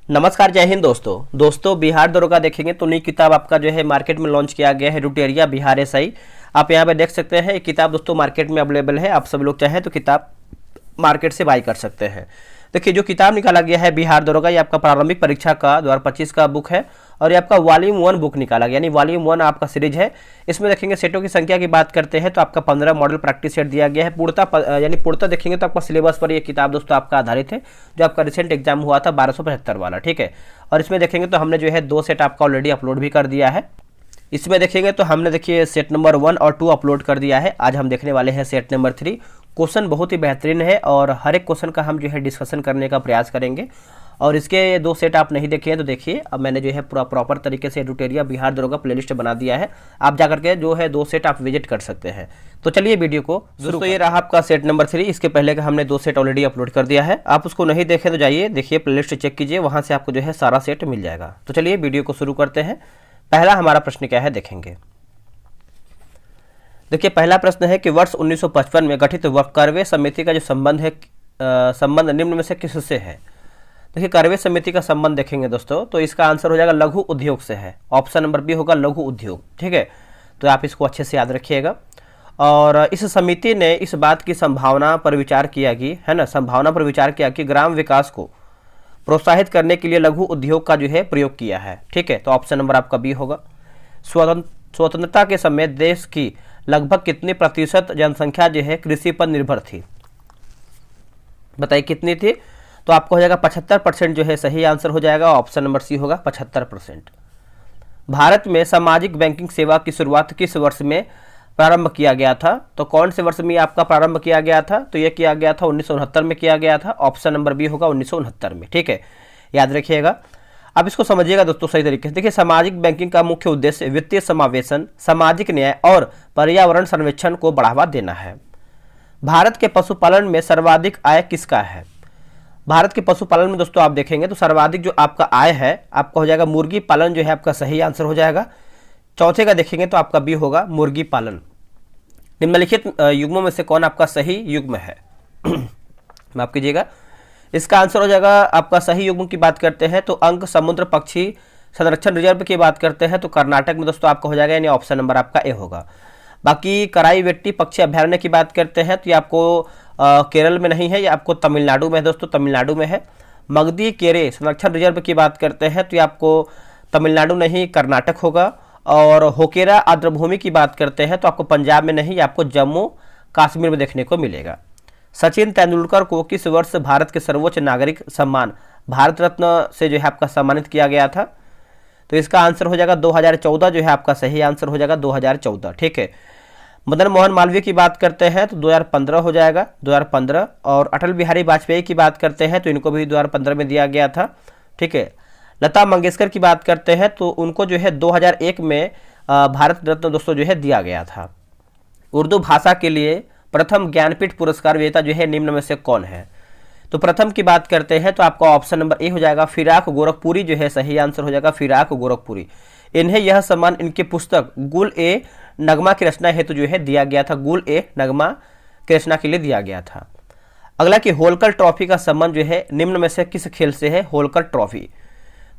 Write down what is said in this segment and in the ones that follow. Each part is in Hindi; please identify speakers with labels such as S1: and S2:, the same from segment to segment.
S1: नमस्कार, जय हिंद दोस्तों बिहार दरोगा देखेंगे तो नई किताब आपका जो है मार्केट में लॉन्च किया गया है, रुटेरिया बिहार एसआई। आप यहाँ पे देख सकते हैं ये किताब दोस्तों मार्केट में अवेलेबल है। आप सब लोग चाहें तो किताब मार्केट से बाई कर सकते हैं। देखिए जो किताब निकाला गया है बिहार दरोगा, ये आपका प्रारंभिक परीक्षा का 2025 का बुक है और ये आपका वॉल्यूम 1 बुक निकाला गया, यानी वॉल्यूम 1 आपका सीरीज है। इसमें देखेंगे सेटों की संख्या की बात करते हैं तो आपका 15 मॉडल प्रैक्टिस सेट दिया गया है। पूर्णतः देखेंगे तो आपका सिलेबस पर ये किताब दोस्तों आपका आधारित है, जो आपका रिसेंट एग्जाम हुआ था 1275 वाला, ठीक है। और इसमें देखेंगे तो हमने जो है 2 सेट आपका ऑलरेडी अपलोड भी कर दिया है। इसमें देखेंगे तो हमने देखिए सेट नंबर 1 और 2 अपलोड कर दिया है। आज हम देखने वाले हैं सेट नंबर 3। क्वेश्चन बहुत ही बेहतरीन है और हर एक क्वेश्चन का हम जो है डिस्कशन करने का प्रयास करेंगे। और इसके 2 सेट आप नहीं देखे हैं तो देखिए, अब मैंने जो है पूरा प्रॉपर तरीके से रुटेरिया बिहार दरोगा प्लेलिस्ट बना दिया है। आप जाकर के जो है 2 सेट आप विजिट कर सकते हैं। तो चलिए वीडियो को दोस्तों, ये रहा आपका सेट नंबर 3। इसके पहले का हमने 2 सेट ऑलरेडी अपलोड कर दिया है। आप उसको नहीं देखें तो जाइए देखिए, प्लेलिस्ट चेक कीजिए, वहाँ से आपको जो है सारा सेट मिल जाएगा। तो चलिए वीडियो को शुरू करते हैं। पहला हमारा प्रश्न क्या है देखेंगे। देखिए पहला प्रश्न है कि वर्ष 1955 में गठित करवे समिति का जो संबंध है, संबंध निम्न में से किससे है। देखिए करवे समिति का संबंध देखेंगे दोस्तों तो इसका आंसर हो जाएगा लघु उद्योग से है। ऑप्शन नंबर बी होगा लघु उद्योग, ठीक है। तो आप इसको अच्छे से याद रखिएगा। और इस समिति ने इस बात की संभावना पर विचार किया कि है ना, संभावना पर विचार किया कि ग्राम विकास को प्रोत्साहित करने के लिए लघु उद्योग का जो है प्रयोग किया है, ठीक है। तो ऑप्शन नंबर आपका बी होगा। स्वतंत्रता के समय देश की लगभग कितनी प्रतिशत जनसंख्या जो है कृषि पर निर्भर थी, बताइए कितनी थी। तो आपको हो जाएगा 75% जो है सही आंसर हो जाएगा। ऑप्शन नंबर सी होगा 75%। भारत में सामाजिक बैंकिंग सेवा की शुरुआत किस वर्ष में प्रारंभ किया गया था। तो कौन से वर्ष में आपका प्रारंभ किया गया था, तो ये किया गया था 1969 में किया गया था। ऑप्शन नंबर बी होगा 1969 में, ठीक है, याद रखिएगा। अब इसको समझिएगा दोस्तों सही तरीके से। देखिए सामाजिक बैंकिंग का मुख्य उद्देश्य वित्तीय समावेशन, सामाजिक न्याय और पर्यावरण संरक्षण को बढ़ावा देना है। भारत के पशुपालन में सर्वाधिक आय किसका है। भारत के पशुपालन में दोस्तों आप देखेंगे तो सर्वाधिक जो आपका आय है आपका हो जाएगा मुर्गी पालन, जो है आपका सही आंसर हो जाएगा। चौथे का देखेंगे तो आपका बी होगा मुर्गी पालन। निम्नलिखित युग्मों में से कौन आपका सही युग्म है माफ कीजिएगा, इसका आंसर हो जाएगा आपका सही युग्म की बात करते हैं तो अंक समुद्र पक्षी संरक्षण रिजर्व की बात करते हैं तो कर्नाटक में दोस्तों आपका हो जाएगा, यानी ऑप्शन नंबर आपका ए होगा। बाकी कराईवेट्टी पक्षी अभ्यारण्य की बात करते हैं तो ये आपको केरल में नहीं है, ये आपको तमिलनाडु में है दोस्तों, तमिलनाडु में है। मगधी केरे संरक्षण रिजर्व की बात करते हैं तो ये आपको तमिलनाडु नहीं कर्नाटक होगा। और होकेरा आर्द्रभूमि की बात करते हैं तो आपको पंजाब में नहीं, आपको जम्मू कश्मीर में देखने को मिलेगा। सचिन तेंदुलकर को किस वर्ष भारत के सर्वोच्च नागरिक सम्मान भारत रत्न से जो है आपका सम्मानित किया गया था। तो इसका आंसर हो जाएगा 2014 जो है आपका सही आंसर हो जाएगा 2014, ठीक है। मदन मोहन मालवीय की बात करते हैं तो 2015 हो जाएगा, 2015। और अटल बिहारी वाजपेयी की बात करते हैं तो इनको भी 2015 में दिया गया था, ठीक है। लता मंगेशकर की बात करते हैं तो उनको जो है 2001 में भारत रत्न दोस्तों जो है दिया गया था। उर्दू भाषा के लिए प्रथम ज्ञानपीठ पुरस्कार विजेता जो है निम्न में से कौन है। तो प्रथम की बात करते हैं तो आपका ऑप्शन नंबर ए हो जाएगा फिराक गोरखपुरी जो है सही आंसर हो जाएगा, फिराक गोरखपुरी। इन्हें यह सम्मान इनकी पुस्तक गुल ए नगमा की रचना हेतु जो है दिया गया था, गुल ए नगमा की रचना के लिए दिया गया था। अगला कि होलकर ट्रॉफी का संबंध जो है निम्न में से किस खेल से है, होलकर ट्रॉफी।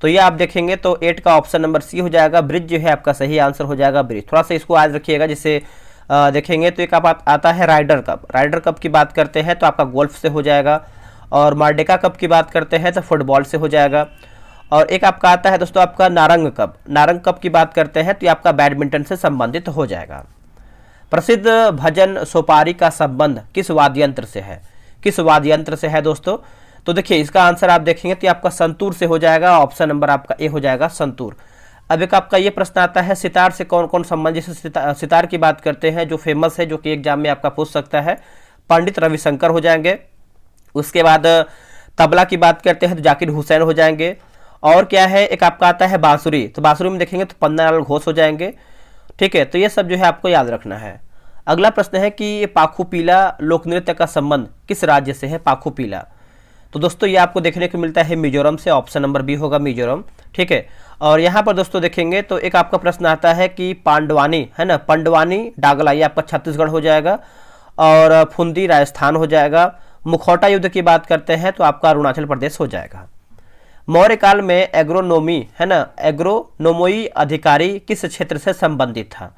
S1: तो ये आप देखेंगे तो 8 का ऑप्शन नंबर सी हो जाएगा, ब्रिज जो है आपका सही आंसर हो जाएगा, ब्रिज। थोड़ा सा इसको याद रखिएगा, जिससे देखेंगे तो एक आप आता है राइडर कप। राइडर कप की बात करते हैं तो आपका गोल्फ से हो जाएगा। और मार्डेका कप की बात करते हैं तो फुटबॉल से हो जाएगा। और एक आपका आता है दोस्तों आपका नारंग कप। नारंग कप की बात करते हैं तो ये आपका बैडमिंटन से संबंधित हो जाएगा। प्रसिद्ध भजन सोपारी का संबंध किस वाद्य यंत्र से है, किस वाद्य यंत्र से है दोस्तों। तो देखिए इसका आंसर आप देखेंगे तो आपका संतूर से हो जाएगा। ऑप्शन नंबर आपका ए हो जाएगा, संतूर। अब एक आपका ये प्रश्न आता है सितार से कौन कौन संबंधित। सितार की बात करते हैं जो फेमस है, जो कि एग्जाम में आपका पूछ सकता है, पंडित रविशंकर हो जाएंगे। उसके बाद तबला की बात करते हैं तो जाकिर हुसैन हो जाएंगे। और क्या है, एक आपका आता है बांसुरी। तो बांसुरी में देखेंगे तो पन्नालाल घोष हो जाएंगे, ठीक है। तो ये सब जो है आपको याद रखना है। अगला प्रश्न है कि पाखुपीला लोक नृत्य का संबंध किस राज्य से है, पाखुपीला। तो दोस्तों ये आपको देखने को मिलता है मिजोरम से। ऑप्शन नंबर बी होगा मिजोरम, ठीक है। और यहाँ पर दोस्तों देखेंगे तो एक आपका प्रश्न आता है कि पांडवानी है ना, पंडवानी डागला, ये आपका छत्तीसगढ़ हो जाएगा। और फुंदी राजस्थान हो जाएगा। मुखौटा युद्ध की बात करते हैं तो आपका अरुणाचल प्रदेश हो जाएगा। मौर्य काल में एग्रोनोमी है ना, एग्रोनोमोई अधिकारी किस क्षेत्र से संबंधित था?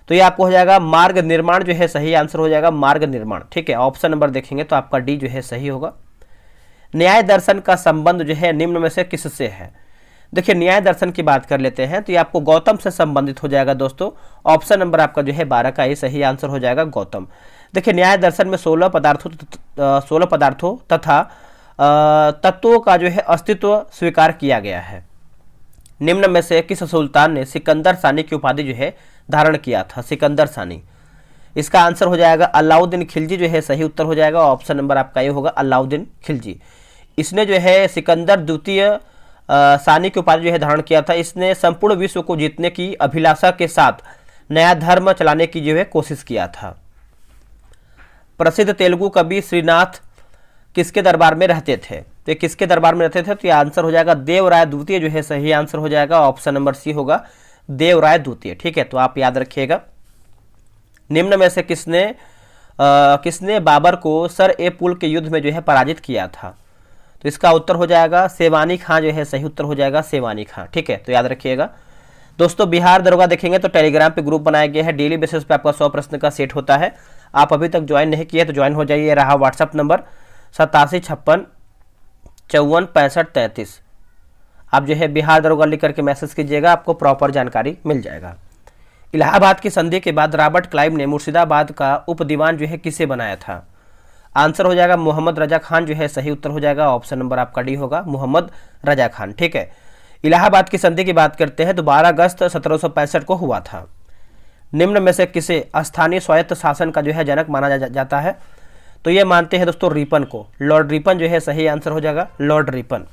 S1: तो ये आपको हो जाएगा मार्ग निर्माण जो है सही आंसर हो जाएगा, मार्ग निर्माण। ठीक है, ऑप्शन नंबर देखेंगे तो आपका डी जो है सही होगा। न्याय दर्शन का संबंध जो है निम्न में से किससे है? देखिए न्याय दर्शन की बात कर लेते हैं तो ये आपको गौतम से संबंधित हो जाएगा दोस्तों। ऑप्शन नंबर आपका जो है 12 का ये सही आंसर हो जाएगा, गौतम। देखिए न्याय दर्शन में 16 पदार्थों तथा तत्वों का जो है अस्तित्व स्वीकार किया गया है। निम्न में से किस सुल्तान ने सिकंदर सानी की उपाधि जो है धारण किया था? सिकंदर सानी, इसका आंसर हो जाएगा अलाउद्दीन खिलजी जो है सही उत्तर हो जाएगा। ऑप्शन नंबर आपका ये होगा अलाउद्दीन खिलजी। इसने जो है सिकंदर द्वितीय सानी की उपाधि जो है धारण किया था। इसने संपूर्ण विश्व को जीतने की अभिलाषा के साथ नया धर्म चलाने की जो है कोशिश किया था। प्रसिद्ध तेलुगु कवि श्रीनाथ किसके दरबार में रहते थे? तो किसके दरबार में रहते थे? तो ये आंसर हो जाएगा देवराय द्वितीय जो है सही आंसर हो जाएगा। ऑप्शन नंबर सी होगा देवराय द्वितीय। ठीक है, तो आप याद रखिएगा। निम्न में से किसने बाबर को सर ए पुल के युद्ध में जो है पराजित किया था? तो इसका उत्तर हो जाएगा सेवानी खां जो है सही उत्तर हो जाएगा, सेवानी खां। ठीक है, तो याद रखिएगा दोस्तों। बिहार दरोगा देखेंगे तो टेलीग्राम पे ग्रुप बनाया गया है, डेली बेसिस पे आपका 100 प्रश्न का सेट होता है। आप अभी तक ज्वाइन नहीं किए तो ज्वाइन हो जाइए। रहा व्हाट्सअप नंबर 8756546533। आप जो है बिहार दरोगा लिख करके मैसेज कीजिएगा, आपको प्रॉपर जानकारी मिल जाएगा। इलाहाबाद की संधि के बाद रॉबर्ट क्लाइव ने मुर्शिदाबाद का उप दीवान जो है किसे बनाया था? आंसर हो जाएगा मोहम्मद रजा खान जो है सही उत्तर हो जाएगा। ऑप्शन नंबर आपका डी होगा, मोहम्मद रजा खान। ठीक है, इलाहाबाद की संधि की बात करते हैं तो 12 अगस्त 1765 को हुआ था। निम्न में से किसे स्थानीय स्वायत्त शासन का जो है जनक माना जाता है? तो ये मानते हैं दोस्तों रिपन को। लॉर्ड रिपन जो है सही आंसर हो जाएगा, लॉर्ड रिपन।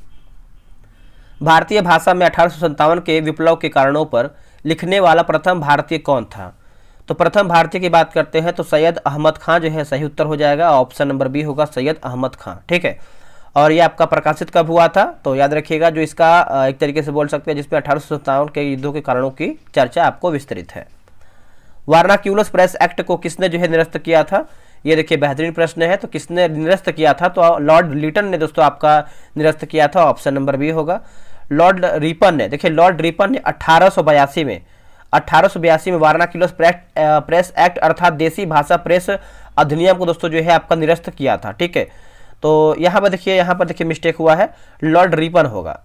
S1: भारतीय भाषा में 1857 के विप्लव के कारणों पर लिखने वाला प्रथम भारतीय कौन था? तो प्रथम भारतीय की बात करते हैं तो सैयद अहमद खां जो है सही उत्तर हो जाएगा। ऑप्शन नंबर बी होगा सैयद अहमद खां। ठीक है, और ये आपका प्रकाशित कब हुआ था? तो याद रखिएगा जो इसका एक तरीके से बोल सकते हैं जिसमें 1857 के युद्धों के कारणों की चर्चा आपको विस्तृत है। वारनाक्यूलस प्रेस एक्ट को किसने जो है निरस्त किया था? ये देखिए बेहतरीन प्रश्न है। तो किसने निरस्त किया था? तो लॉर्ड लिटन ने दोस्तों आपका निरस्त किया था। ऑप्शन नंबर बी होगा लॉर्ड रिपन ने। देखिए लॉर्ड रिपन ने 1882 में वारनाक्यूलस प्रेस एक्ट अर्थात देसी भाषा प्रेस अधिनियम को दोस्तों जो है आपका निरस्त किया था। ठीक है, तो यहाँ पर देखिए मिस्टेक हुआ है, लॉर्ड रिपन होगा।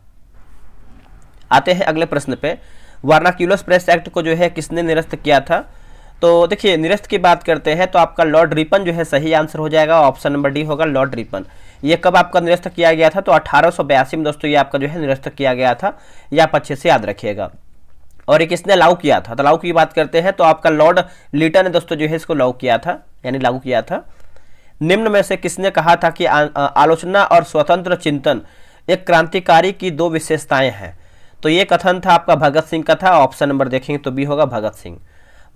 S1: आते हैं अगले प्रश्न पे, वारनाक्यूलस प्रेस एक्ट को जो है किसने निरस्त किया था? तो देखिए निरस्त की बात करते हैं तो आपका लॉर्ड रिपन जो है सही आंसर हो जाएगा। ऑप्शन नंबर डी होगा लॉर्ड रिपन। ये कब आपका निरस्त किया गया था? तो 1882 में दोस्तों ये आपका जो है निरस्त किया गया था। ये आप अच्छे से याद रखिएगा। और ये किसने लागू किया था? तो लागू की बात करते हैं तो आपका लॉर्ड लिटन ने दोस्तों जो है इसको लागू किया था, यानी लागू किया था। निम्न में से किसने कहा था कि आलोचना और स्वतंत्र चिंतन एक क्रांतिकारी की दो विशेषताएं हैं? तो ये कथन था आपका भगत सिंह का था। ऑप्शन नंबर देखेंगे तो बी होगा भगत सिंह।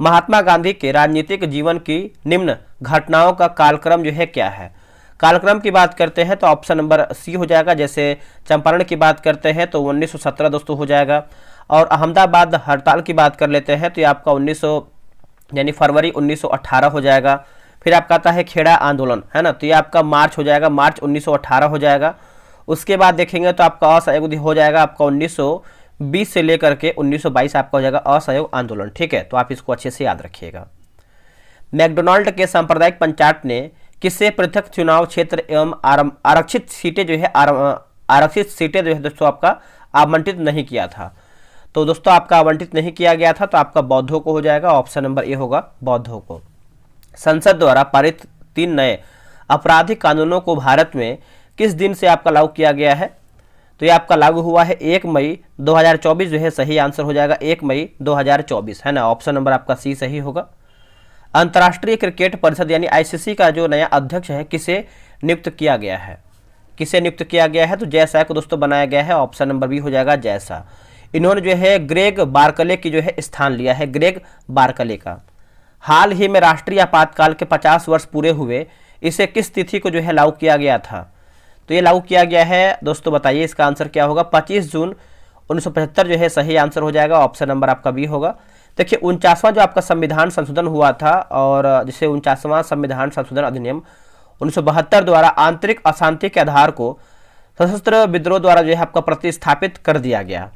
S1: महात्मा गांधी के राजनीतिक जीवन की निम्न घटनाओं का कालक्रम जो है क्या है? कालक्रम की बात करते हैं तो ऑप्शन नंबर सी हो जाएगा। जैसे चंपारण की बात करते हैं तो 1917 दोस्तों हो जाएगा। और अहमदाबाद हड़ताल की बात कर लेते हैं तो ये आपका फरवरी 1918 हो जाएगा। फिर आपका आता है खेड़ा आंदोलन, है ना, तो ये आपका मार्च हो जाएगा, मार्च 1918 हो जाएगा। उसके बाद देखेंगे तो आपका असहयोग हो जाएगा आपका 1920 से लेकर के 1922 आपका हो जाएगा असहयोग आंदोलन। ठीक है, तो आप इसको अच्छे से याद रखिएगा। मैकडोनाल्ड के सांप्रदायिक पंचायत ने किसे पृथक चुनाव क्षेत्र एवं आरक्षित सीटें जो है दोस्तों आपका आवंटित नहीं किया था? तो दोस्तों आपका आवंटित नहीं किया गया था तो आपका बौद्धों को हो जाएगा। ऑप्शन नंबर ए होगा बौद्धों को। संसद द्वारा पारित 3 नए आपराधिक कानूनों को भारत में किस दिन से आपका लागू किया गया है? तो ये आपका लागू हुआ है 1 मई 2024 जो है सही आंसर हो जाएगा 1 मई 2024, है ना। ऑप्शन नंबर आपका सी सही होगा। अंतर्राष्ट्रीय क्रिकेट परिषद यानी आईसीसी का जो नया अध्यक्ष है किसे नियुक्त किया गया है? किसे नियुक्त किया गया है? तो जय शाह को दोस्तों बनाया गया है। ऑप्शन नंबर बी हो जाएगा जय शाह। इन्होंने जो है ग्रेग बार्कले की जो है स्थान लिया है, ग्रेग बार्कले का। हाल ही में राष्ट्रीय आपातकाल के 50 वर्ष पूरे हुए, इसे किस तिथि को जो है लागू किया गया था? तो ये लागू किया गया है दोस्तों, बताइए इसका आंसर क्या होगा? 25 जून 1975 जो है सही आंसर हो जाएगा। ऑप्शन नंबर आपका बी होगा। देखिए 49वां जो आपका संविधान संशोधन हुआ था और जिसे 49वां संविधान संशोधन अधिनियम 1972 द्वारा आंतरिक अशांति के आधार को सशस्त्र विद्रोह द्वारा जो है आपका प्रतिस्थापित कर दिया गया।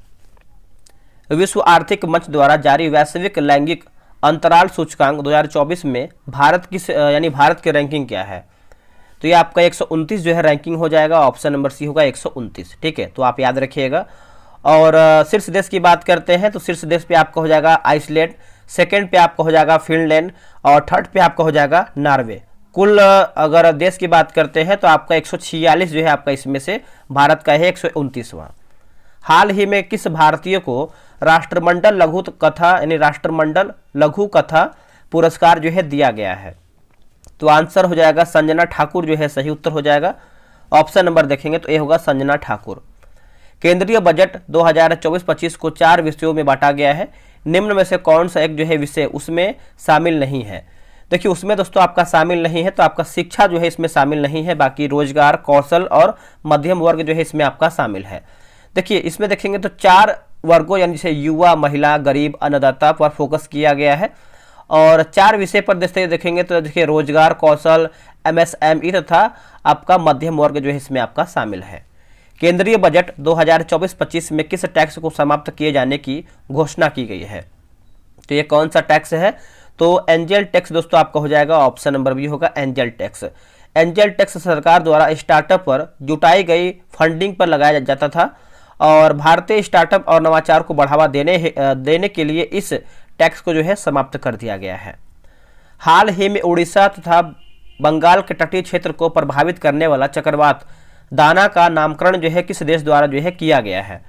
S1: विश्व आर्थिक मंच द्वारा जारी वैश्विक लैंगिक अंतराल सूचकांक 2024 में भारत भारत की रैंकिंग क्या है? तो ये आपका 129 जो है रैंकिंग हो जाएगा। ऑप्शन नंबर सी होगा 129। ठीक है, तो आप याद रखिएगा। और शीर्ष देश की बात करते हैं तो शीर्ष देश पे आपका हो जाएगा आइसलैंड, सेकंड पे आपका हो जाएगा फिनलैंड और थर्ड पे आपका हो जाएगा नॉर्वे। कुल अगर देश की बात करते हैं तो आपका 146 जो है आपका इसमें से भारत का है 129वां। हाल ही में किस भारतीय को राष्ट्रमंडल लघु कथा राष्ट्रमंडल लघु कथा पुरस्कार जो है दिया गया है? तो आंसर हो जाएगा संजना ठाकुर जो है सही उत्तर हो जाएगा। ऑप्शन नंबर देखेंगे तो ये होगा संजना ठाकुर। केंद्रीय बजट 2024-25 को 4 विषयों में बांटा गया है। निम्न में से कौन सा एक जो है विषय उसमें शामिल नहीं है? देखिए उसमें दोस्तों आपका शामिल नहीं है तो आपका शिक्षा जो है इसमें शामिल नहीं है, बाकी रोजगार, कौशल और मध्यम वर्ग जो है इसमें आपका शामिल है। देखिए इसमें देखेंगे तो 4 वर्गों यानी जैसे युवा, महिला, गरीब, अन्नदाता पर फोकस किया गया है। और 4 विषय पर देखेंगे तो देखिए रोजगार, कौशल, MSME तथा आपका मध्यम वर्ग जो है इसमें आपका शामिल है। केंद्रीय बजट 2024-25 में किस टैक्स को समाप्त किए जाने की घोषणा की गई है? तो ये कौन सा टैक्स है? तो एंजल टैक्स दोस्तों आपका हो जाएगा। ऑप्शन नंबर बी होगा एंजल टैक्स। एंजल टैक्स सरकार द्वारा स्टार्टअप पर जुटाई गई फंडिंग पर लगाया जाता था और भारतीय स्टार्टअप और नवाचार को बढ़ावा देने के लिए इस टैक्स को जो है समाप्त कर दिया गया है। हाल ही में उड़ीसा तथा बंगाल के तटीय क्षेत्र को प्रभावित करने वाला चक्रवात दाना का नामकरण जो है किस देश द्वारा जो है किया गया है?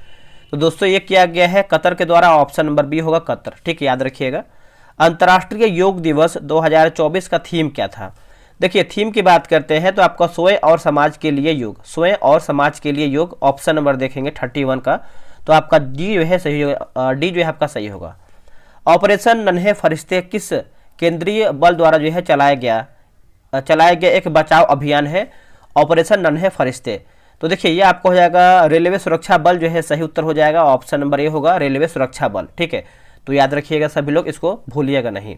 S1: तो दोस्तों ये किया गया है कतर के द्वारा। ऑप्शन नंबर बी होगा कतर। ठीक है, याद रखिएगा। अंतर्राष्ट्रीय योग दिवस 2024 का थीम क्या था? देखिए थीम की बात करते हैं तो आपका स्वयं और समाज के लिए योग, स्वयं और समाज के लिए योग। ऑप्शन नंबर देखेंगे 31 का, तो आपका डी जो है सही होगा, डी जो है आपका सही होगा। ऑपरेशन नन्हे फरिश्ते किस केंद्रीय बल द्वारा जो है चलाया गया एक बचाव अभियान है? ऑपरेशन नन्हे फरिश्ते। तो देखिए ये आपको हो जाएगा रेलवे सुरक्षा बल जो है सही उत्तर हो जाएगा। ऑप्शन नंबर ए होगा रेलवे सुरक्षा बल। ठीक है, तो याद रखिएगा सभी लोग, इसको भूलिएगा नहीं।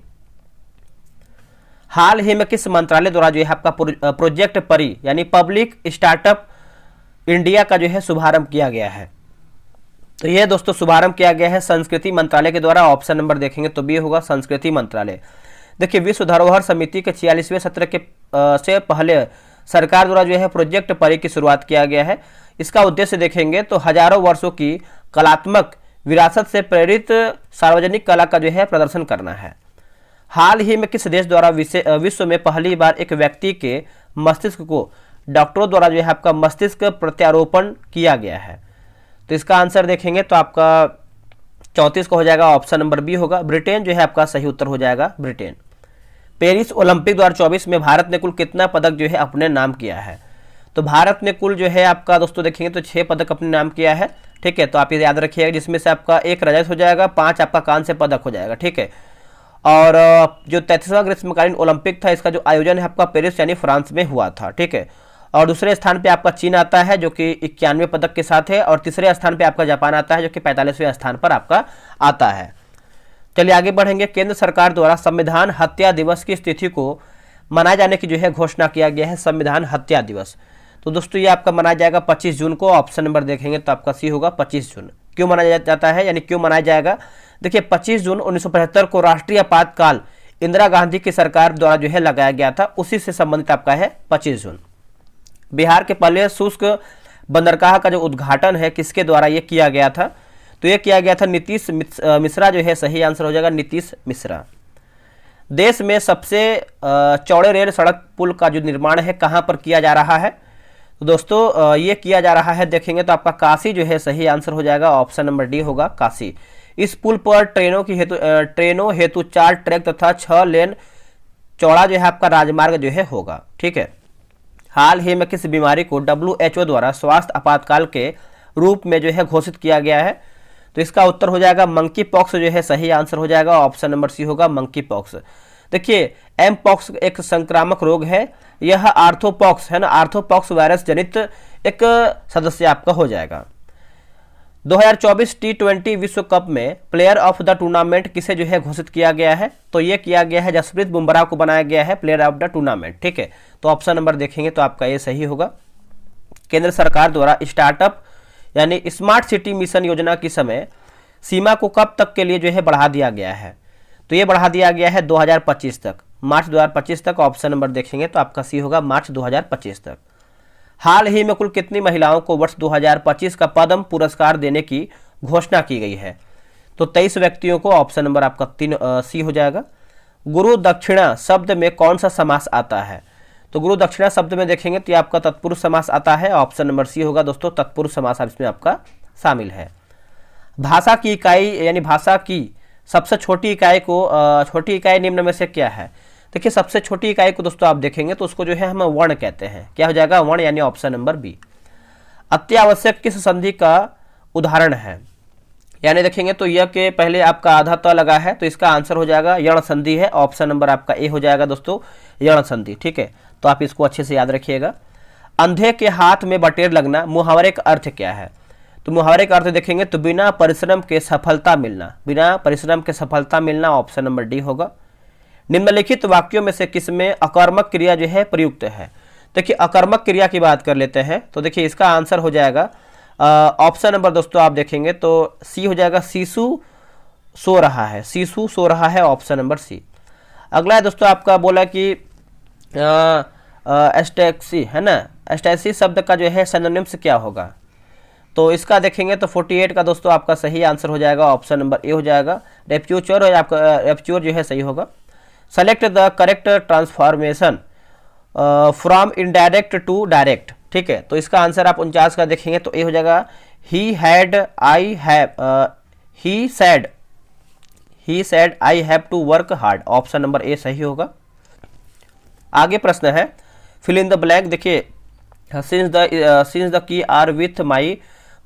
S1: हाल ही में किस मंत्रालय द्वारा जो है आपका प्रोजेक्ट परी यानी पब्लिक स्टार्टअप इंडिया का जो है शुभारंभ किया गया है? तो ये दोस्तों शुभारंभ किया गया है संस्कृति मंत्रालय के द्वारा। ऑप्शन नंबर देखेंगे तो बी होगा संस्कृति मंत्रालय। देखिए विश्व धरोहर समिति के 46वें सत्र के से पहले सरकार द्वारा जो है प्रोजेक्ट परी की शुरुआत किया गया है। इसका उद्देश्य देखेंगे तो हजारों वर्षों की कलात्मक विरासत से प्रेरित सार्वजनिक कला का जो है प्रदर्शन करना है। हाल ही में किस देश द्वारा विश्व में पहली बार एक व्यक्ति के मस्तिष्क को डॉक्टरों द्वारा जो है आपका मस्तिष्क प्रत्यारोपण किया गया है? तो इसका आंसर देखेंगे तो आपका 34 का हो जाएगा। ऑप्शन नंबर बी होगा ब्रिटेन जो है आपका सही उत्तर हो जाएगा, ब्रिटेन। पेरिस ओलंपिक 2024 में भारत ने कुल कितना पदक जो है अपने नाम किया है? तो भारत ने कुल जो है आपका दोस्तों देखेंगे तो 6 पदक अपने नाम किया है। ठीक है, तो आप ये याद रखिएगा, जिसमें से आपका 1 रजत हो जाएगा, 5 आपका कांस्य पदक हो जाएगा। ठीक है, और जो 33वां ग्रीष्मकालीन ओलंपिक था इसका जो आयोजन है आपका पेरिस यानी फ्रांस में हुआ था। ठीक है, और दूसरे स्थान पे आपका चीन आता है जो कि 91 पदक के साथ है, और तीसरे स्थान पे आपका जापान आता है जो कि 45वें स्थान पर आपका आता है। चलिए आगे बढ़ेंगे। केंद्र सरकार द्वारा संविधान हत्या दिवस की तिथि को मनाए जाने की जो है घोषणा किया गया है, संविधान हत्या दिवस। तो दोस्तों ये आपका मनाया जाएगा 25 जून को। ऑप्शन नंबर देखेंगे तो आपका सी होगा 25 जून। क्यों मनाया जाता है यानी क्यों मनाया जाएगा? देखिए 25 जून 1975 को राष्ट्रीय आपातकाल इंदिरा गांधी की सरकार द्वारा जो है लगाया गया था, उसी से संबंधित आपका है 25 जून। बिहार के पहले शुष्क बंदरगाह का जो उद्घाटन है किसके द्वारा ये किया गया था? तो ये किया गया था नीतीश मिश्रा जो है सही आंसर हो जाएगा, नीतीश मिश्रा। देश में सबसे चौड़े रेल सड़क पुल का जो निर्माण है कहाँ पर किया जा रहा है? तो दोस्तों ये किया जा रहा है देखेंगे तो आपका काशी जो है सही आंसर हो जाएगा। ऑप्शन नंबर डी होगा काशी। इस पुल पर ट्रेनों हेतु 4 ट्रैक तथा 6 लेन चौड़ा जो है आपका राजमार्ग जो है होगा। ठीक है, हाल ही में किस बीमारी को WHO द्वारा स्वास्थ्य आपातकाल के रूप में जो है घोषित किया गया है? तो इसका उत्तर हो जाएगा मंकी पॉक्स जो है सही आंसर हो जाएगा। ऑप्शन नंबर सी होगा मंकी पॉक्स। देखिए एम पॉक्स एक संक्रामक रोग है, यह आर्थोपॉक्स है ना, आर्थोपॉक्स वायरस जनित एक सदस्य आपका हो जाएगा। 2024 T20 विश्व कप में प्लेयर ऑफ द टूर्नामेंट किसे जो है घोषित किया गया है? तो ये किया गया है जसप्रीत बुमराह को बनाया गया है प्लेयर ऑफ द टूर्नामेंट। ठीक है, तो ऑप्शन नंबर देखेंगे तो आपका ये सही होगा। केंद्र सरकार द्वारा स्टार्टअप यानी स्मार्ट सिटी मिशन योजना की समय सीमा को कब तक के लिए जो है बढ़ा दिया गया है? तो ये बढ़ा दिया गया है 2025 तक, मार्च 2025 तक। ऑप्शन नंबर देखेंगे तो आपका सी होगा मार्च 2025 तक। हाल ही में कुल कितनी महिलाओं को वर्ष 2025 का पद्म पुरस्कार देने की घोषणा की गई है? तो 23 व्यक्तियों को। ऑप्शन नंबर आपका 3 सी हो जाएगा। गुरु दक्षिणा शब्द में कौन सा समास आता है? तो गुरु दक्षिणा शब्द में देखेंगे तो ये आपका तत्पुरुष समास आता है। ऑप्शन नंबर सी होगा दोस्तों, तत्पुरुष समास इसमें आपका शामिल है। भाषा की इकाई यानी भाषा की सबसे छोटी इकाई को छोटी इकाई निम्न में से क्या है? देखिए सबसे छोटी इकाई को दोस्तों आप देखेंगे तो उसको जो है हम वर्ण कहते हैं। क्या हो जाएगा? वर्ण, यानी ऑप्शन नंबर बी। अत्यावश्यक किस संधि का उदाहरण है? यानी देखेंगे तो यह के पहले आपका आधा त लगा है तो इसका आंसर हो जाएगा यण संधि है। ऑप्शन नंबर आपका ए हो जाएगा दोस्तों, यण संधि। ठीक है, तो आप इसको अच्छे से याद रखिएगा। अंधे के हाथ में बटेर लगना मुहावरे का अर्थ क्या है? तो मुहावरे का अर्थ देखेंगे तो बिना परिश्रम के सफलता मिलना, बिना परिश्रम के सफलता मिलना। ऑप्शन नंबर डी होगा। निम्नलिखित वाक्यों में से किसमें अकर्मक क्रिया जो है प्रयुक्त है? देखिए अकर्मक क्रिया की बात कर लेते हैं तो देखिए इसका आंसर हो जाएगा ऑप्शन नंबर दोस्तों आप देखेंगे तो सी हो जाएगा, शिशु सो रहा है, शिशु सो रहा है। Option number C. अगला है दोस्तों आपका बोला कि एस्टैक्सी है ना, एस्टैक्सी शब्द का जो है सिनोनिम्स क्या होगा? तो इसका देखेंगे तो 48 का दोस्तों आपका सही आंसर हो जाएगा। ऑप्शन नंबर ए हो जाएगा, रेप्यूचर। और आपका रेप्च्योर जो है सही होगा। Select the correct transformation from indirect to direct. ठीक है, तो इसका आंसर आप 49 का देखेंगे तो ए हो जाएगा, he had I have, he said I have to work hard. Option number A सही होगा। आगे प्रश्न है फिल इन द ब्लैंक। देखिए since the key are with my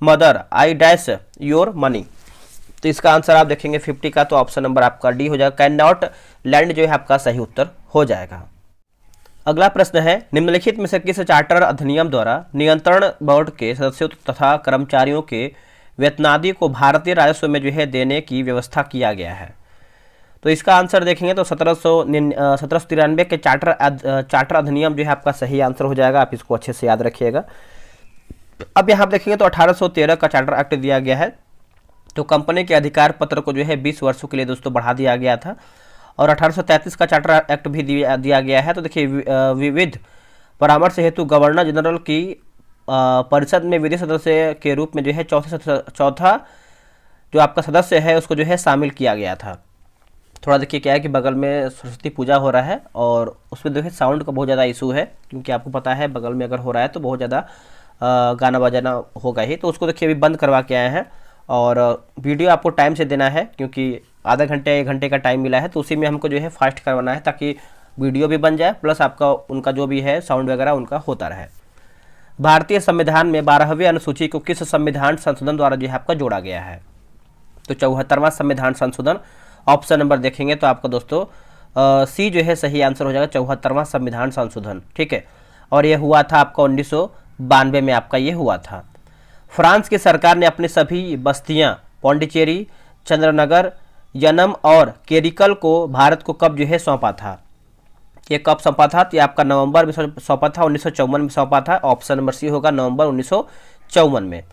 S1: mother I dash your money. तो इसका आंसर आप देखेंगे 50 का तो ऑप्शन नंबर आपका डी हो जाएगा, कैन नॉट लैंड जो है आपका सही उत्तर हो जाएगा। अगला प्रश्न है निम्नलिखित में से किस चार्टर अधिनियम द्वारा नियंत्रण बोर्ड के सदस्यों तथा कर्मचारियों के वेतनादि को भारतीय राजस्व में जो है देने की व्यवस्था किया गया है? तो इसका आंसर देखेंगे तो 1793 के चार्टर अधिनियम जो है आपका सही आंसर हो जाएगा। आप इसको अच्छे से याद रखिएगा। अब यहाँ देखेंगे तो 1813 का चार्टर एक्ट दिया गया है। तो कंपनी के अधिकार पत्र को जो है 20 वर्षों के लिए दोस्तों बढ़ा दिया गया था। और 1833 का चार्टर एक्ट भी दिया गया है। तो देखिए विविध परामर्श हेतु गवर्नर जनरल की परिषद में विधि सदस्य के रूप में जो है चौथा जो आपका सदस्य है उसको जो है शामिल किया गया था। थोड़ा देखिए क्या है कि बगल में सरस्वती पूजा हो रहा है और उसमें देखिए साउंड का बहुत ज़्यादा इशू है, क्योंकि आपको पता है बगल में अगर हो रहा है तो बहुत ज़्यादा गाना बजाना होगा ही। तो उसको देखिए अभी बंद करवा के आए हैं। और वीडियो आपको टाइम से देना है, क्योंकि आधा घंटे 1 घंटे का टाइम मिला है, तो उसी में हमको जो है फास्ट करवाना है ताकि वीडियो भी बन जाए प्लस आपका उनका जो भी है साउंड वगैरह उनका होता रहे। भारतीय संविधान में 12वीं अनुसूची को किस संविधान संशोधन द्वारा जो है आपका जोड़ा गया है? तो 74वां संविधान संशोधन। ऑप्शन नंबर देखेंगे तो आपका दोस्तों सी जो है सही आंसर हो जाएगा, 74वां संविधान संशोधन। ठीक है, और ये हुआ था आपका 1992 में आपका ये हुआ था। फ्रांस की सरकार ने अपनी सभी बस्तियां पौंडीचेरी, चंद्रनगर, यनम और केरिकल को भारत को कब जो है सौंपा था? ये कब सौंपा था? तो ये आपका नवंबर में सौंपा था, 1954 में सौंपा था। ऑप्शन नंबर सी होगा, नवंबर 1954 में।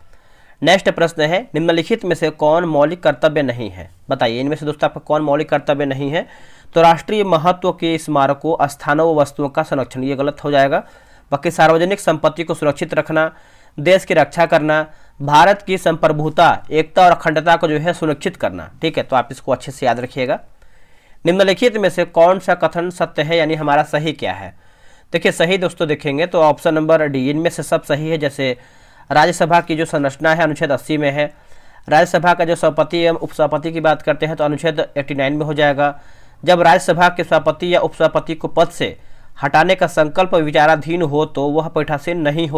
S1: नेक्स्ट प्रश्न है निम्नलिखित में से कौन मौलिक कर्तव्य नहीं है? बताइए इनमें से दोस्तों आपका कौन मौलिक कर्तव्य नहीं है? तो राष्ट्रीय महत्व के स्मारकों, स्थानों व वस्तुओं का संरक्षण, ये गलत हो जाएगा। बाकी सार्वजनिक संपत्ति को सुरक्षित रखना, देश की रक्षा करना, भारत की संप्रभुता, एकता और अखंडता को जो है सुनिश्चित करना। ठीक है, तो आप इसको अच्छे से याद रखिएगा। निम्नलिखित में से कौन सा कथन सत्य है, यानी हमारा सही क्या है? देखिए सही दोस्तों देखेंगे तो ऑप्शन नंबर डी, इनमें से सब सही है। जैसे राज्यसभा की जो संरचना है अनुच्छेद 80 में है। राज्यसभा का जो सभापति एवं उपसभापति की बात करते हैं तो अनुच्छेद 89 में हो जाएगा। जब राज्यसभा के सभापति या उपसभापति को पद से हटाने का संकल्प विचाराधीन हो तो वह पीठासीन नहीं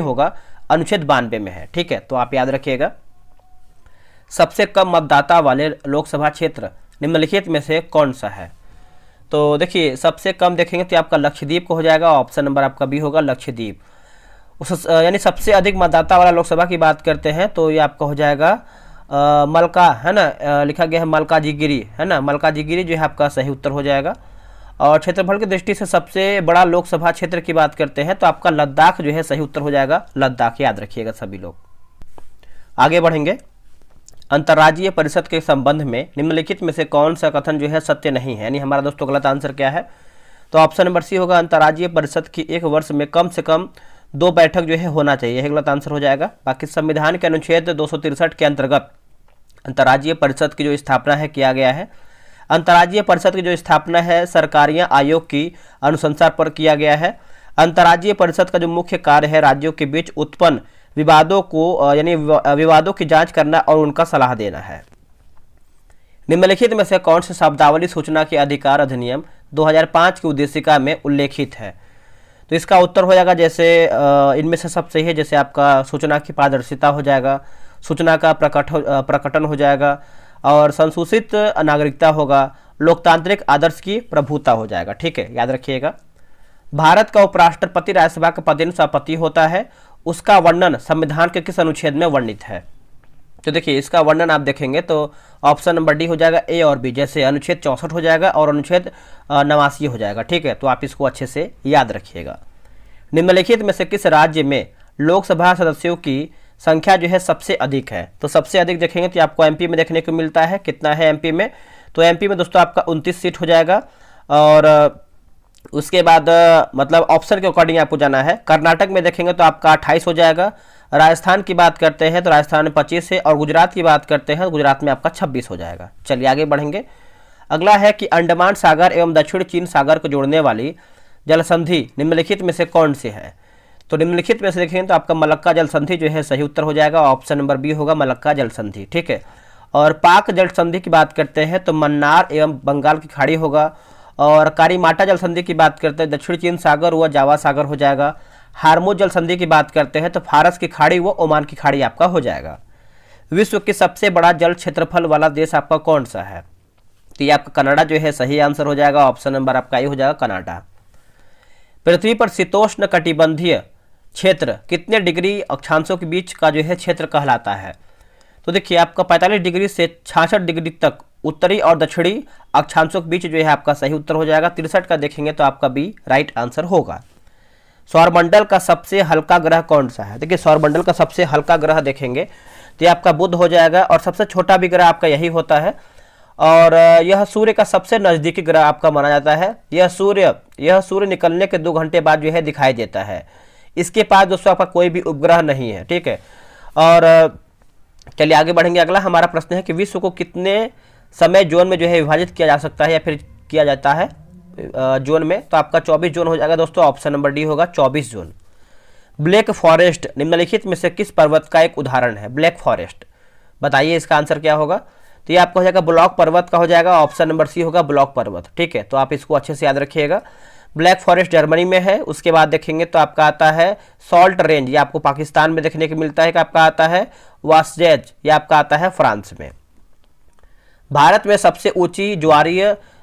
S1: होगा, अनुच्छेद 92 में है। ठीक है, तो आप याद रखिएगा। सबसे कम मतदाता वाले लोकसभा क्षेत्र निम्नलिखित में से कौन सा है? तो देखिए सबसे कम देखेंगे तो आपका लक्षद्वीप को हो जाएगा। ऑप्शन नंबर आपका बी होगा, लक्षद्वीप। यानी सबसे अधिक मतदाता वाला लोकसभा की बात करते हैं तो ये आपका हो जाएगा मलका, है ना, लिखा गया है मलकाजीगिरी, है ना, मलकाजीगिरी जो है आपका सही उत्तर हो जाएगा। और क्षेत्रफल की दृष्टि से सबसे बड़ा लोकसभा क्षेत्र की बात करते हैं तो आपका लद्दाख जो है सही उत्तर हो जाएगा, लद्दाख, याद रखिएगा सभी लोग। आगे बढ़ेंगे। अंतर्राज्यीय परिषद के संबंध में निम्नलिखित में से कौन सा कथन जो है सत्य नहीं है, यानी हमारा दोस्तों गलत आंसर क्या है, तो ऑप्शन नंबर सी होगा, अंतर्राज्यीय परिषद की एक वर्ष में कम से कम 2 बैठक जो है होना चाहिए, यह गलत आंसर हो जाएगा। बाकी संविधान के अनुच्छेद 263 के अंतर्गत अंतर्राज्यीय परिषद की जो स्थापना है किया गया है। अंतर्राज्यीय परिषद की जो स्थापना है सरकारिया आयोग की अनुशंसा पर किया गया है। अंतर्राज्यीय परिषद का जो मुख्य कार्य है राज्यों के बीच उत्पन्न विवादों को यानी विवादों की जांच करना और उनका सलाह देना है। निम्नलिखित में से कौन सी शब्दावली सूचना के अधिकार अधिनियम 2005 की उद्देशिका में उल्लेखित है, तो इसका उत्तर हो जाएगा जैसे इनमें से सब सही है, जैसे आपका सूचना की पारदर्शिता हो जाएगा, सूचना का प्रकटन हो जाएगा और संसूचित नागरिकता होगा, लोकतांत्रिक आदर्श की प्रभुता हो जाएगा। ठीक है, याद रखिएगा। भारत का उपराष्ट्रपति राज्यसभा का पदेन सभापति होता है, उसका वर्णन संविधान के किस अनुच्छेद में वर्णित है, तो देखिए इसका वर्णन आप देखेंगे तो ऑप्शन नंबर डी हो जाएगा ए और बी, जैसे अनुच्छेद 64 हो जाएगा और अनुच्छेद 89 हो जाएगा। ठीक है, तो आप इसको अच्छे से याद रखिएगा। निम्नलिखित में से किस राज्य में लोकसभा सदस्यों की संख्या जो है सबसे अधिक है, तो सबसे अधिक देखेंगे तो आपको एमपी में देखने को मिलता है। कितना है एमपी में, तो एमपी में दोस्तों आपका 29 सीट हो जाएगा और उसके बाद मतलब ऑप्शन के अकॉर्डिंग आपको जाना है। कर्नाटक में देखेंगे तो आपका 28 हो जाएगा, राजस्थान की बात करते हैं तो राजस्थान में 25 है और गुजरात की बात करते हैं तो गुजरात में आपका 26 हो जाएगा। चलिए आगे बढ़ेंगे। अगला है कि अंडमान सागर एवं दक्षिण चीन सागर को जोड़ने वाली जल संधि निम्नलिखित में से कौन सी है, तो निम्नलिखित में से देखेंगे तो आपका मलक्का जल संधि जो है सही उत्तर हो जाएगा, ऑप्शन नंबर बी होगा मलक्का जल संधि। ठीक है, और पाक जल संधि की बात करते हैं तो मन्नार एवं बंगाल की खाड़ी होगा और कारीमाटा जल संधि की बात करते हैं दक्षिण चीन सागर व जावा सागर हो जाएगा। हार्मोज जल संधि की बात करते हैं तो फारस की खाड़ी व ओमान की खाड़ी आपका हो जाएगा। विश्व के सबसे बड़ा जल क्षेत्रफल वाला देश आपका कौन सा है, तो ये आपका कनाडा जो है सही आंसर हो जाएगा, ऑप्शन नंबर आपका ये हो जाएगा कनाडा। पृथ्वी पर शीतोष्ण कटिबंधीय क्षेत्र कितने डिग्री अक्षांशों के बीच का जो है क्षेत्र कहलाता है, तो देखिए आपका 45 डिग्री से 66 डिग्री तक उत्तरी और दक्षिणी अक्षांशों के बीच जो है आपका सही उत्तर हो जाएगा। 63 का देखेंगे तो आपका बी राइट आंसर होगा। सौरमंडल का सबसे हल्का ग्रह कौन सा है, देखिए सौरमंडल का सबसे हल्का ग्रह देखेंगे तो ये आपका बुध हो जाएगा और सबसे छोटा भी ग्रह आपका यही होता है और यह सूर्य का सबसे नजदीकी ग्रह आपका माना जाता है। यह सूर्य निकलने के 2 घंटे बाद जो है दिखाई देता है। इसके पास दोस्तों आपका कोई भी उपग्रह नहीं है। ठीक है, और चलिए आगे बढ़ेंगे। अगला हमारा प्रश्न है कि विश्व को कितने समय जोन में जो है विभाजित किया जा सकता है या फिर किया जाता है जोन में, तो आपका 24 जोन हो जाएगा दोस्तों, ऑप्शन नंबर डी होगा 24 जोन। ब्लैक फॉरेस्ट निम्नलिखित में से किस पर्वत का एक उदाहरण है, ब्लैक फॉरेस्ट, बताइए इसका आंसर क्या होगा, तो ये आपका हो जाएगा ब्लॉक पर्वत का हो जाएगा, ऑप्शन नंबर सी होगा ब्लॉक पर्वत। ठीक है, तो आप इसको अच्छे से याद रखिएगा। ब्लैक फॉरेस्ट जर्मनी में है। उसके बाद देखेंगे तो आपका आता है सॉल्ट रेंज, ये आपको पाकिस्तान में देखने को मिलता है कि आपका आता है वासजेज, ये आपका आता है फ्रांस में। भारत में सबसे ऊंची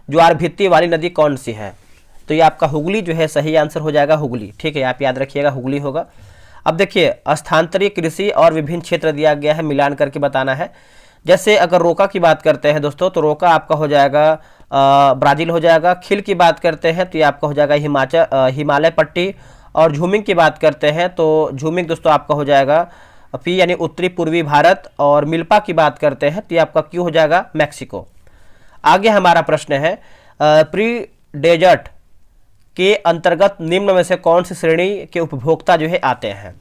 S1: ज्वार भित्ति वाली नदी कौन सी है, तो ये आपका हुगली जो है सही आंसर हो जाएगा, हुगली। ठीक है, आप याद रखिएगा हुगली होगा। अब देखिए स्थानांतरित कृषि और विभिन्न क्षेत्र दिया गया है, मिलान करके बताना है। जैसे अगर रोका की बात करते हैं दोस्तों तो रोका आपका हो जाएगा ब्राजील हो जाएगा। खिल की बात करते हैं तो ये आपका हो जाएगा हिमालय पट्टी और झूमिंग की बात करते हैं तो झूमिंग दोस्तों आपका हो जाएगा पी यानी उत्तरी पूर्वी भारत और मिल्पा की बात करते हैं तो ये आपका क्यों हो जाएगा मैक्सिको। आगे हमारा प्रश्न है प्री डेजर्ट के अंतर्गत निम्न में से कौन सी श्रेणी के उपभोक्ता जो है आते हैं,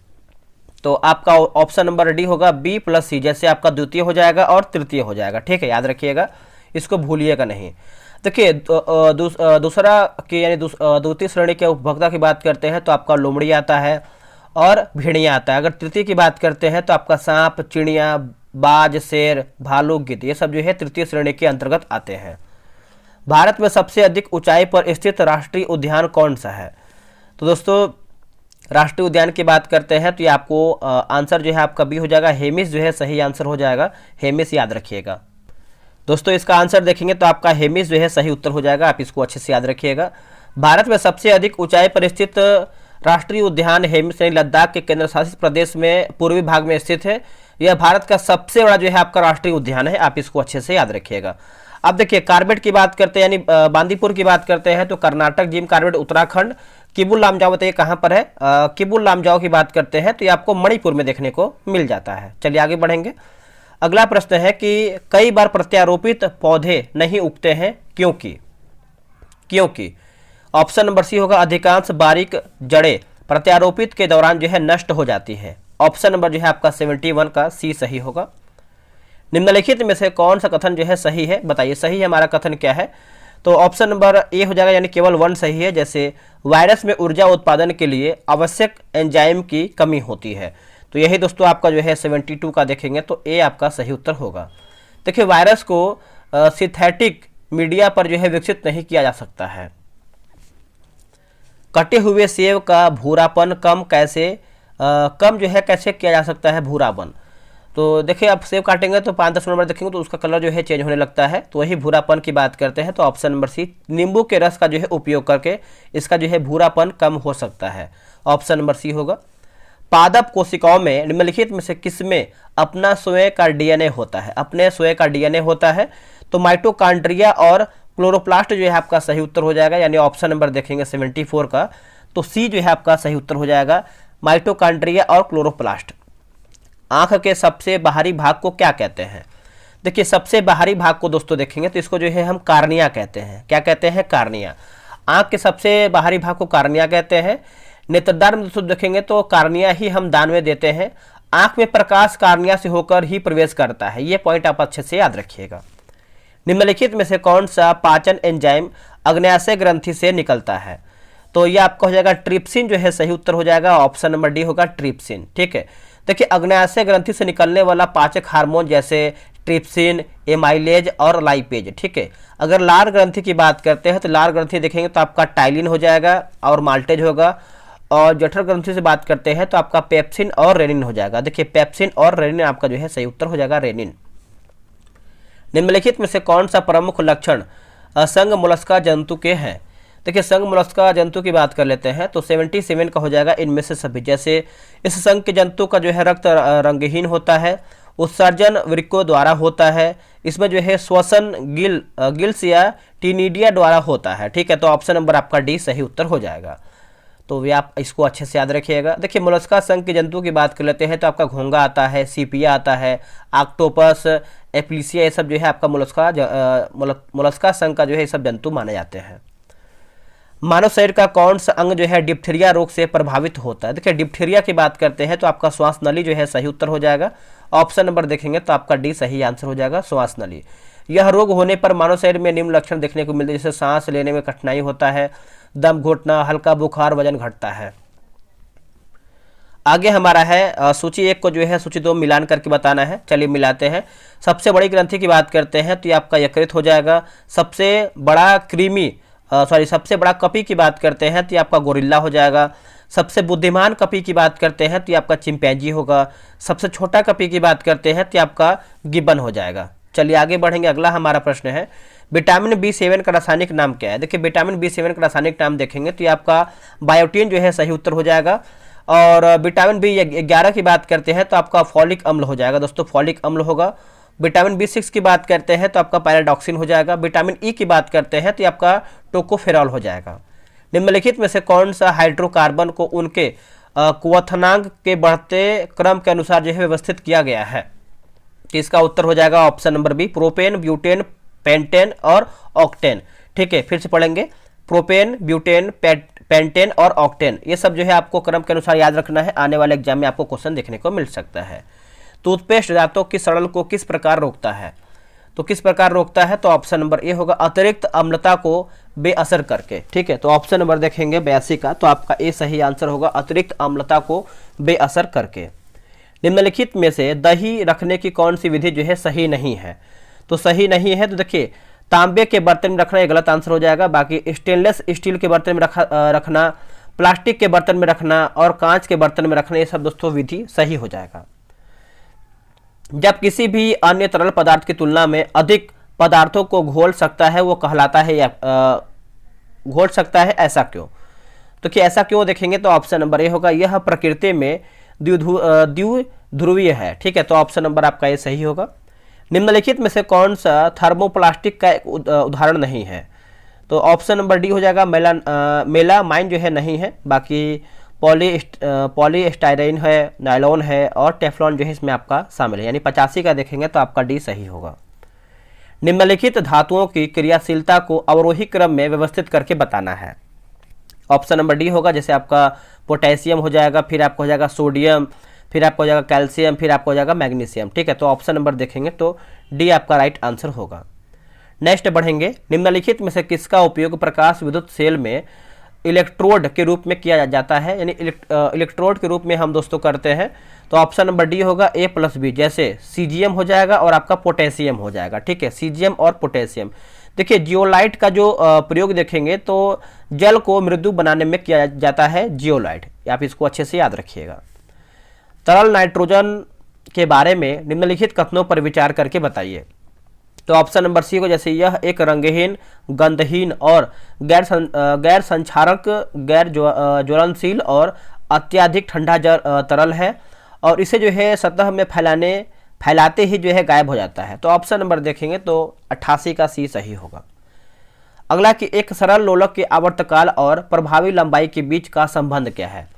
S1: तो आपका ऑप्शन नंबर डी होगा बी प्लस सी, जैसे आपका द्वितीय हो जाएगा और तृतीय हो जाएगा। ठीक है, याद रखिएगा, इसको भूलिएगा नहीं। देखिए दूसरा की यानी द्वितीय श्रेणी के उपभोक्ता की बात करते हैं तो आपका लोमड़ी आता है और भेड़िया आता है। अगर तृतीय की बात करते हैं तो आपका सांप, चिड़िया, बाज, शेर, भालू, गिद्ध, ये सब जो है तृतीय श्रेणी के अंतर्गत आते हैं। भारत में सबसे अधिक ऊंचाई पर स्थित राष्ट्रीय उद्यान कौन सा है, तो दोस्तों राष्ट्रीय उद्यान की बात करते हैं तो ये आपको आंसर जो है आपका बी हो जाएगा, हेमिस जो है सही आंसर हो जाएगा, हेमिस याद रखिएगा दोस्तों। इसका आंसर देखेंगे तो आपका हेमिस जो है सही उत्तर हो जाएगा, आप इसको अच्छे से याद रखिएगा। भारत में सबसे अधिक ऊंचाई पर स्थित राष्ट्रीय उद्यान हेमिस यानी लद्दाख के केंद्र शासित प्रदेश में पूर्वी भाग में स्थित है। यह भारत का सबसे बड़ा जो है आपका राष्ट्रीय उद्यान है, आप इसको अच्छे से याद रखिएगा। अब देखिए कार्बेट की बात करते हैं, यानी बांदीपुर की बात करते हैं तो कर्नाटक, जिम कार्बेट उत्तराखंड। किबुल लामजाओ बताइए कहाँ पर है? किबुल लामजाओ की बात करते हैं तो ये आपको मणिपुर में देखने को मिल जाता है। चलिए आगे बढ़ेंगे। अगला प्रश्न है कि कई बार प्रत्यारोपित पौधे नहीं उगते हैं क्योंकि ऑप्शन नंबर सी होगा अधिकांश बारीक जड़ें प्रत्यारोपित के दौरान जो है नष्ट हो जाती है। ऑप्शन नंबर जो है आपका 71 का सी सही होगा। निम्नलिखित में से कौन सा कथन जो है सही है? बताइए सही हमारा कथन क्या है? तो ऑप्शन नंबर ए हो जाएगा, यानी केवल 1 सही है। जैसे वायरस में ऊर्जा उत्पादन के लिए आवश्यक एंजाइम की कमी होती है। तो यही दोस्तों आपका जो है 72 का देखेंगे तो ए आपका सही उत्तर होगा। देखिए वायरस को सिंथेटिक मीडिया पर जो है विकसित नहीं किया जा सकता है। कटे हुए सेब का भूरापन कम जो है कैसे किया जा सकता है भूरापन? तो देखिए आप सेब काटेंगे तो 5-10 मिनट देखेंगे तो उसका कलर जो है चेंज होने लगता है, तो वही भूरापन की बात करते हैं। तो ऑप्शन नंबर सी नींबू के रस का जो है उपयोग करके इसका जो है भूरापन कम हो सकता है। ऑप्शन नंबर सी होगा। पादप कोशिकाओं में निम्नलिखित में से किसमें अपना स्वयं का डीएनए होता है? अपने स्वयं का डीएनए होता है तो माइटोकॉन्ड्रिया और क्लोरोप्लास्ट जो है आपका सही उत्तर हो जाएगा, यानी ऑप्शन नंबर देखेंगे 74 का तो सी जो है आपका सही उत्तर हो जाएगा, माइटोकॉन्ड्रिया और क्लोरोप्लास्ट। आंख के सबसे बाहरी भाग को क्या कहते हैं? देखिए सबसे बाहरी भाग को दोस्तों देखेंगे तो इसको जो है हम कार्निया कहते हैं। क्या कहते हैं? कार्निया। आंख के सबसे बाहरी भाग को कार्निया कहते हैं। नेत्रदान में दोस्तों देखेंगे तो कार्निया ही हम दान में देते हैं। आंख में प्रकाश कार्निया से होकर ही प्रवेश करता है, ये पॉइंट आप अच्छे से याद रखिएगा। निम्नलिखित में से कौन सा पाचन एंजाइम अग्न्याशय ग्रंथि से निकलता है? तो ये आपका हो जाएगा ट्रिप्सिन जो है सही उत्तर हो जाएगा। ऑप्शन नंबर डी होगा ट्रिप्सिन। ठीक है, देखिए अग्न्याशय ग्रंथि से निकलने वाला पाचक हार्मोन जैसे ट्रिप्सिन, एमाइलेज और लाइपेज। ठीक है, अगर लार ग्रंथि की बात करते हैं तो लार ग्रंथि देखेंगे तो आपका टाइलिन हो जाएगा और माल्टेज होगा, और जठर ग्रंथि से बात करते हैं तो आपका पेप्सिन और रेनिन हो जाएगा। देखिए पेप्सिन और रेनिन आपका जो है सही उत्तर हो जाएगा, रेनिन। निम्नलिखित में से कौन सा प्रमुख लक्षण संघ मोलस्का जंतु के हैं? देखिए संघ मोलस्का जंतु की बात कर लेते हैं तो 77 का हो जाएगा इनमें से सभी। जैसे इस संघ के जंतु का जो है रक्त रंगहीन होता है, उत्सर्जन वृक्कों द्वारा होता है, इसमें जो है श्वसन गिल्स या टीनिडिया द्वारा होता है। ठीक है, तो ऑप्शन नंबर आपका डी सही उत्तर हो जाएगा। तो वे आप इसको अच्छे से याद रखिएगा। देखिए मोलस्का संघ के जंतु की बात कर लेते हैं तो आपका घोंगा आता है, सीपिया आता है, ऑक्टोपस, एप्लीसिया, ये सब जो है आपका मोलस्का संघ का जो है ये सब जंतु माने जाते हैं। मानव शरीर का कौन सा अंग जो है डिप्थीरिया रोग से प्रभावित होता है? देखिए डिप्थीरिया की बात करते हैं तो आपका श्वास नली जो है सही उत्तर हो जाएगा। ऑप्शन नंबर देखेंगे तो आपका डी सही आंसर हो जाएगा, श्वास नली। यह रोग होने पर मानव शरीर में निम्न लक्षण देखने को मिलते हैं, जैसे सांस लेने में कठिनाई होता है, दम घुटना, हल्का बुखार, वजन घटता है। आगे हमारा है सूची 1 को जो है सूची 2 मिलान करके बताना है। चलिए मिलाते हैं। सबसे बड़ी ग्रंथि की बात करते हैं तो ये आपका यकृत हो जाएगा। सबसे बड़ा कपी की बात करते हैं तो ये आपका गोरिल्ला हो जाएगा। सबसे बुद्धिमान कपी की बात करते हैं तो ये आपका चिंपैंजी होगा। सबसे छोटा कपी की बात करते हैं तो ये आपका गिब्बन हो जाएगा। चलिए आगे बढ़ेंगे। अगला हमारा प्रश्न है विटामिन B7 का रासायनिक नाम क्या है? देखिए विटामिन B7 का रासायनिक नाम देखेंगे तो ये आपका बायोटीन जो है सही उत्तर हो जाएगा। और विटामिन B11 की बात करते हैं तो आपका फॉलिक अम्ल हो जाएगा दोस्तों, फॉलिक अम्ल होगा। विटामिन B6 की बात करते हैं तो आपका पैराडॉक्सिन हो जाएगा। विटामिन E की बात करते हैं तो ये आपका टोकोफेरॉल हो जाएगा। निम्नलिखित में से कौन सा हाइड्रोकार्बन को उनके क्वथनांक के बढ़ते क्रम के अनुसार जो है व्यवस्थित किया गया है? तो इसका उत्तर हो जाएगा option number B, propane, butane, pentane और ऑक्टेन। ठीक है, फिर से पढ़ेंगे। प्रोपेन, ब्यूटेन, पेंटेन और ऑक्टेन, ये सब जो है आपको क्रम के अनुसार याद रखना है। आने वाले एग्जाम में आपको क्वेश्चन देखने को मिल सकता है। टूथपेस्ट दांतों की सड़न को किस प्रकार रोकता है? तो किस प्रकार रोकता है? तो ऑप्शन नंबर ए होगा, अतिरिक्त अम्लता को बेअसर करके। ठीक है, तो ऑप्शन नंबर देखेंगे 82 का, तो आपका ए सही आंसर होगा, अतिरिक्त अम्लता को बेअसर करके। निम्नलिखित में से दही रखने की कौन सी विधि जो है सही नहीं है? तो सही नहीं है तो देखिए तांबे के बर्तन में रखना ये गलत आंसर हो जाएगा। बाकी स्टेनलेस स्टील के बर्तन में रखना, प्लास्टिक के बर्तन में रखना और कांच के बर्तन में रखना, ये सब दोस्तों विधि सही हो जाएगा। जब किसी भी अन्य तरल पदार्थ की तुलना में अधिक पदार्थों को घोल सकता है वो कहलाता है या घोल सकता है, ऐसा क्यों? तो कि ऐसा क्यों देखेंगे तो ऑप्शन नंबर ए होगा, यह प्रकृति में द्विध्रुवीय है। ठीक है, तो ऑप्शन नंबर आपका ये सही होगा। निम्नलिखित में से कौन सा थर्मोप्लास्टिक का एक उदाहरण नहीं है? तो ऑप्शन नंबर डी हो जाएगा मेलामाइन जो है नहीं है, बाकी पॉलीस्टाइरीन है, नायलॉन है और टेफ्लॉन जो है इसमें आपका शामिल है, यानी 85 का देखेंगे तो आपका डी सही होगा। निम्नलिखित धातुओं की क्रियाशीलता को अवरोही क्रम में व्यवस्थित करके बताना है। ऑप्शन नंबर डी होगा, जैसे आपका पोटेशियम हो जाएगा, फिर आपको हो जाएगा सोडियम, फिर आपको हो जाएगा कैल्शियम, फिर आपको हो जाएगा मैग्नीशियम। ठीक है, तो ऑप्शन नंबर देखेंगे तो डी आपका राइट आंसर होगा। नेक्स्ट बढ़ेंगे, निम्नलिखित में से किसका उपयोग प्रकाश विद्युत सेल में इलेक्ट्रोड के रूप में किया जाता है, यानी इलेक्ट्रोड के रूप में हम दोस्तों करते हैं। तो ऑप्शन नंबर डी होगा A+B, जैसे सीजियम हो जाएगा और आपका पोटेशियम हो जाएगा। ठीक है, सीजियम और पोटेशियम। देखिए जियोलाइट का जो प्रयोग देखेंगे तो जल को मृदु बनाने में किया जाता है जियोलाइट, आप इसको अच्छे से याद रखिएगा। तरल नाइट्रोजन के बारे में निम्नलिखित कथनों पर विचार करके बताइए। तो ऑप्शन नंबर सी को, जैसे यह एक रंगहीन, गंधहीन और गैर संक्षारक, गैर ज्वलनशील और अत्यधिक ठंडा तरल है और इसे जो है सतह में फैलाते ही जो है गायब हो जाता है। तो ऑप्शन नंबर देखेंगे तो 88 का सी सही होगा। अगला कि एक सरल लोलक के आवर्तकाल और प्रभावी लंबाई के बीच का संबंध क्या है?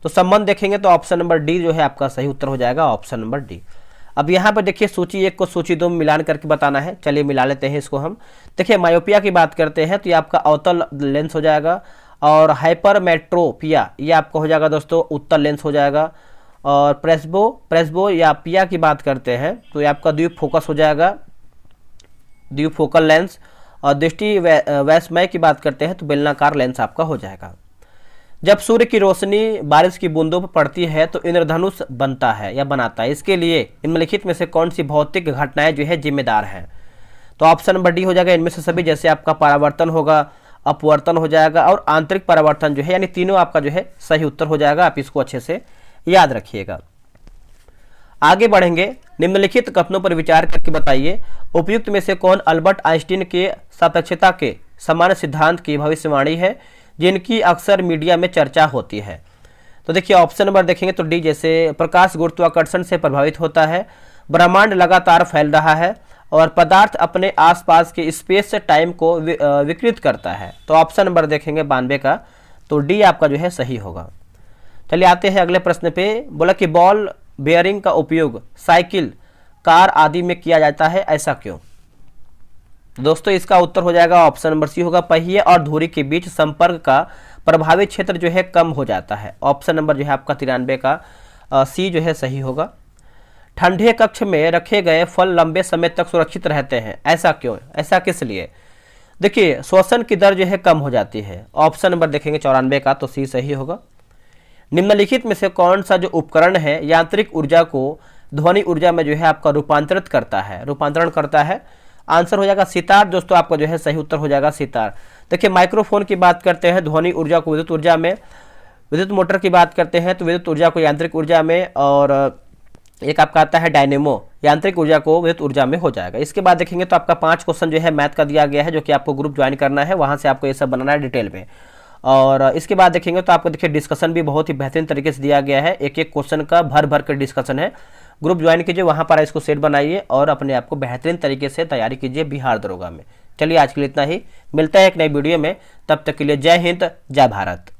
S1: तो संबंध देखेंगे तो ऑप्शन नंबर डी जो है आपका सही उत्तर हो जाएगा, ऑप्शन नंबर डी। अब यहाँ पर देखिए सूची 1 को सूची 2 में मिलान करके बताना है, चलिए मिला लेते हैं इसको हम। देखिए मायोपिया की बात करते हैं तो ये आपका अवतल लेंस हो जाएगा और हाइपरमेट्रोपिया ये आपका हो जाएगा दोस्तों उत्तल लेंस हो जाएगा। और प्रेस्बो या पिया की बात करते हैं तो ये आपका द्विफोकस हो जाएगा, द्विफोकल लेंस। और दृष्टि वैषमय की बात करते हैं तो बेलनाकार लेंस आपका हो जाएगा। जब सूर्य की रोशनी बारिश की बूंदों पर पड़ती है तो इंद्रधनुष बनता है या बनाता है, इसके लिए निम्नलिखित में से कौन सी भौतिक घटनाएं जो है जिम्मेदार हैं? तो ऑप्शन नंबर डी हो जाएगा इनमें से सभी, जैसे आपका परावर्तन होगा, अपवर्तन हो जाएगा और आंतरिक परावर्तन जो है, यानी तीनों आपका जो है सही उत्तर हो जाएगा। आप इसको अच्छे से याद रखिएगा। आगे बढ़ेंगे, निम्नलिखित कथनों पर विचार करके बताइए उपयुक्त में से कौन अल्बर्ट आइंस्टीन के सापेक्षता के समान सिद्धांत की भविष्यवाणी है जिनकी अक्सर मीडिया में चर्चा होती है? तो देखिए ऑप्शन नंबर देखेंगे तो डी, जैसे प्रकाश गुरुत्वाकर्षण से प्रभावित होता है, ब्रह्मांड लगातार फैल रहा है और पदार्थ अपने आसपास के स्पेस से टाइम को विकृत करता है। तो ऑप्शन नंबर देखेंगे 92 का, तो डी आपका जो है सही होगा। चलिए आते हैं अगले प्रश्न पे। बोला कि बॉल बेयरिंग का उपयोग साइकिल, कार आदि में किया जाता है, ऐसा क्यों? दोस्तों इसका उत्तर हो जाएगा ऑप्शन नंबर सी होगा, पहिए और धुरी के बीच संपर्क का प्रभावी क्षेत्र जो है कम हो जाता है। ऑप्शन नंबर जो है आपका 93 का सी जो है सही होगा। ठंडे कक्ष में रखे गए फल लंबे समय तक सुरक्षित रहते हैं, ऐसा क्यों, ऐसा किस लिए? देखिए श्वसन की दर जो है कम हो जाती है। ऑप्शन नंबर देखेंगे 94 का, तो सी सही होगा। निम्नलिखित में से कौन सा जो उपकरण है यांत्रिक ऊर्जा को ध्वनि ऊर्जा में जो है आपका रूपांतरण करता है? आंसर हो जाएगा सितार। दोस्तों आपका जो है सही उत्तर हो जाएगा सितार। देखिए माइक्रोफोन की बात करते हैं ध्वनि ऊर्जा को विद्युत ऊर्जा में, विद्युत मोटर की बात करते हैं तो विद्युत ऊर्जा को यांत्रिक ऊर्जा में, और एक आपका आता है डायनेमो यांत्रिक ऊर्जा को विद्युत ऊर्जा में हो जाएगा। इसके बाद देखेंगे तो आपका 5 क्वेश्चन जो है मैथ का दिया गया है, जो कि आपको ग्रुप ज्वाइन करना है, वहाँ से आपको ये सब बनाना है डिटेल में। और इसके बाद देखेंगे तो आपको देखिए डिस्कशन भी बहुत ही बेहतरीन तरीके से दिया गया है, एक एक क्वेश्चन का भर भर कर डिस्कशन है। ग्रुप ज्वाइन कीजिए, वहाँ पर इसको सेट बनाइए और अपने आप को बेहतरीन तरीके से तैयारी कीजिए बिहार दरोगा में। चलिए आज के लिए इतना ही, मिलता है एक नई वीडियो में, तब तक के लिए जय हिंद, जय भारत।